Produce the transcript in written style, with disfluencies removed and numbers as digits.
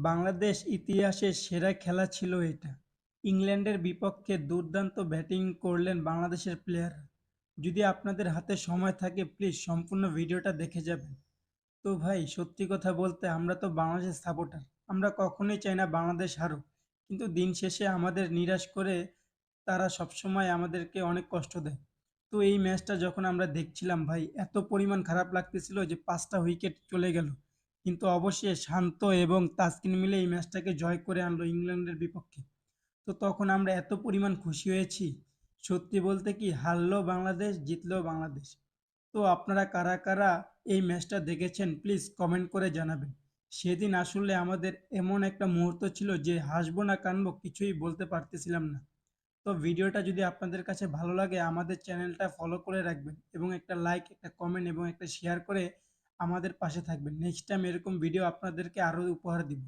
বাংলাদেশ ইতিহাসের সেরা খেলা ছিল এটা। ইংল্যান্ডের বিপক্ষে দুর্দান্ত ব্যাটিং করলেন বাংলাদেশের প্লেয়াররা। যদি আপনাদের হাতে সময় থাকে প্লিজ সম্পূর্ণ ভিডিওটা দেখে যাবেন। তো ভাই সত্যি কথা বলতে আমরা তো বাংলাদেশের সাপোর্টার। আমরা কখনোই চাই না বাংলাদেশ হারুক। কিন্তু দিন শেষে আমাদের নিরাশ করে তারা সবসময় আমাদেরকে অনেক কষ্ট দেয়। তো এই ম্যাচটা যখন আমরা দেখছিলাম ভাই এত পরিমাণ খারাপ লাগতেছিল যে ৫টা উইকেট চলে গেল। কিন্তু অবশেষে শান্ত এবং তাসকিন মিলে এই ম্যাচটাকে জয় করে আনলো ইংল্যান্ডের বিপক্ষে। তো তখন আমরা এত পরিমাণ খুশি হয়েছি। সত্যি বলতে কি হারলেও বাংলাদেশ, জিতলেও বাংলাদেশ। তো আপনারা কারা কারা এই ম্যাচটা দেখেছেন প্লিজ কমেন্ট করে জানাবেন। সেদিন আসলে আমাদের এমন একটা মুহূর্ত ছিল যে হাসবো না কানবো কিছুই বলতে পারতেছিলাম না। তো ভিডিওটা যদি আপনাদের কাছে ভালো লাগে আমাদের চ্যানেলটা ফলো করে রাখবেন এবং একটা লাইক, একটা কমেন্ট এবং একটা শেয়ার করে আমাদের পাশে থাকবেন। নেক্সট টাইম এরকম ভিডিও আপনাদেরকে আরও উপহার দিব।